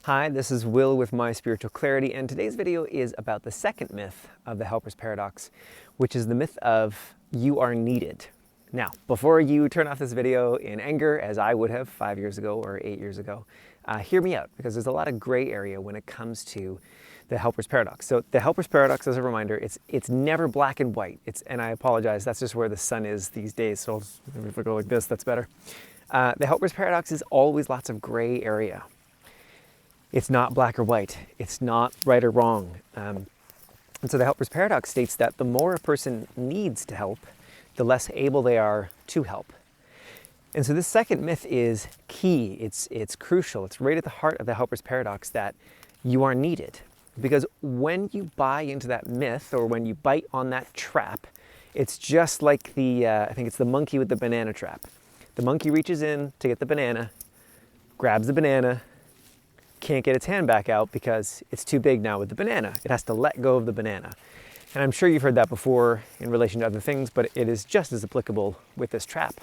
Hi, this is Will with My Spiritual Clarity, and today's video is about the second myth of the Helper's Paradox, which is the myth of you are needed. Now, before you turn off this video in anger, as I would have 5 years ago or 8 years ago, hear me out, because there's a lot of gray area when it comes to the Helper's Paradox. So the Helper's Paradox, as a reminder, it's never black and white. And I apologize, that's just where the sun is these days, so if I go like this, that's better. The Helper's Paradox is always lots of gray area. It's not black or white. It's not right or wrong. And so the Helper's Paradox states that the more a person needs to help, the less able they are to help. And so this second myth is key. It's crucial. It's right at the heart of the Helper's Paradox that you are needed. Because when you buy into that myth, or when you bite on that trap, it's just like I think it's the monkey with the banana trap. The monkey reaches in to get the banana, grabs the banana, can't get its hand back out because it's too big now with the banana. It has to let go of the banana. And I'm sure you've heard that before in relation to other things, but it is just as applicable with this trap.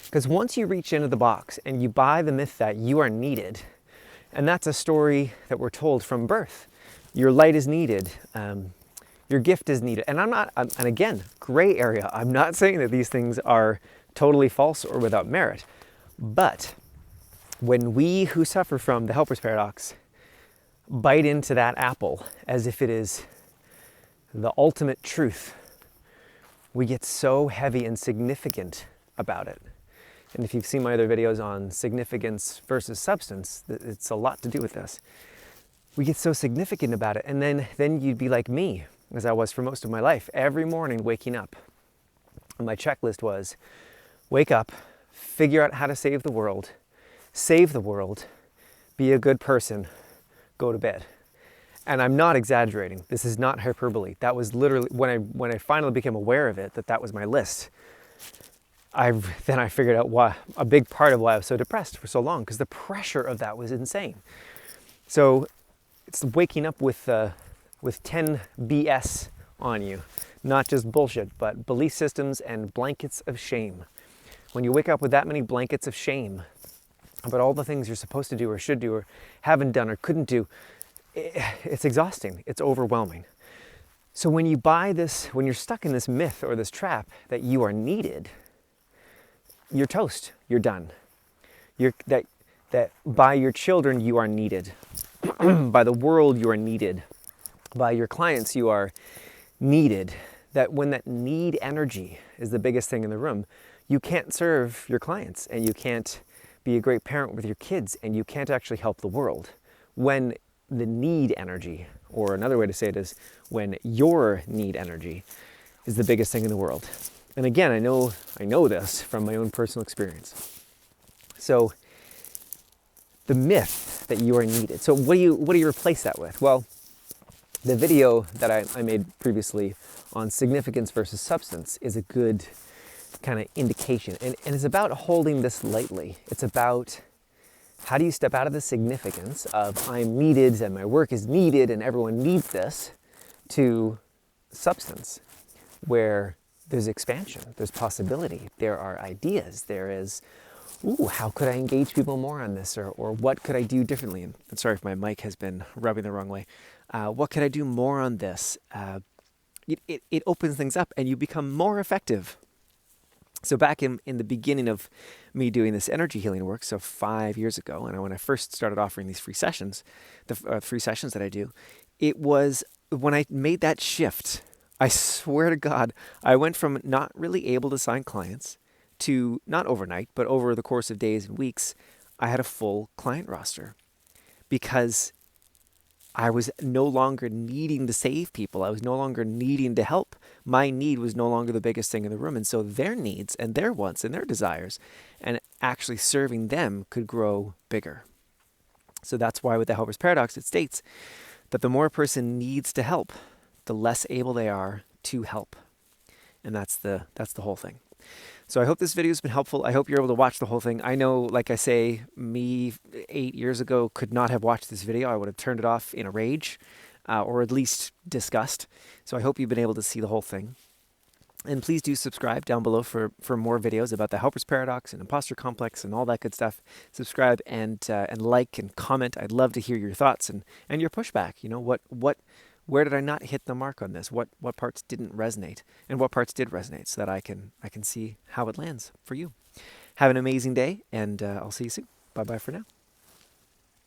Because once you reach into the box and you buy the myth that you are needed, and that's a story that we're told from birth. Your light is needed. Your gift is needed. And and again, gray area. I'm not saying that these things are totally false or without merit, but when we who suffer from the Helper's Paradox bite into that apple as if it is the ultimate truth, we get so heavy and significant about it. And if you've seen my other videos on significance versus substance, it's a lot to do with this. We get so significant about it, and then you'd be like me, as I was for most of my life. Every morning waking up, and my checklist was, wake up, figure out how to save the world, be a good person, go to bed. And I'm not exaggerating. This is not hyperbole. That was literally, when I finally became aware of it, that was my list. Then I figured out why, a big part of why I was so depressed for so long, because the pressure of that was insane. So it's waking up with 10 BS on you, not just bullshit, but belief systems and blankets of shame. When you wake up with that many blankets of shame about all the things you're supposed to do or should do or haven't done or couldn't do, it's exhausting, it's overwhelming. So when you buy this, when you're stuck in this myth or this trap that you are needed, you're toast, you're done. That by your children you are needed, by the world you are needed, by your clients you are needed. That when that need energy is the biggest thing in the room, you can't serve your clients and you can't be a great parent with your kids and you can't actually help the world. When the need energy, or another way to say it is when your need energy is the biggest thing in the world. And again, I know this from my own personal experience. So the myth that you are needed. So what do you replace that with? Well, the video that I made previously on significance versus substance is a good kind of indication. And it's about holding this lightly. It's about how do you step out of the significance of I'm needed and my work is needed and everyone needs this, to substance, where there's expansion, there's possibility, there are ideas, there is, how could I engage people more on this, or what could I do differently? And sorry if my mic has been rubbing the wrong way. What could I do more on this? It opens things up and you become more effective. So back in the beginning of me doing this energy healing work, so 5 years ago, and when I first started offering these free sessions, the free sessions that I do, it was when I made that shift. I swear to God, I went from not really able to sign clients to, not overnight, but over the course of days and weeks, I had a full client roster, because I was no longer needing to save people. I was no longer needing to help. My need was no longer the biggest thing in the room. And so their needs and their wants and their desires and actually serving them could grow bigger. So that's why with the Helper's Paradox, it states that the more a person needs to help, the less able they are to help. And that's the whole thing. So I hope this video has been helpful. I hope you're able to watch the whole thing. I know, like I say, me 8 years ago could not have watched this video. I would have turned it off in a rage, or at least disgust. So I hope you've been able to see the whole thing. And please do subscribe down below for more videos about the Helper's Paradox and Imposter Complex and all that good stuff. Subscribe and like and comment. I'd love to hear your thoughts and your pushback. You know, where did I not hit the mark on this? What parts didn't resonate and what parts did resonate, so that I can see how it lands for you. Have an amazing day, and I'll see you soon. Bye bye for now.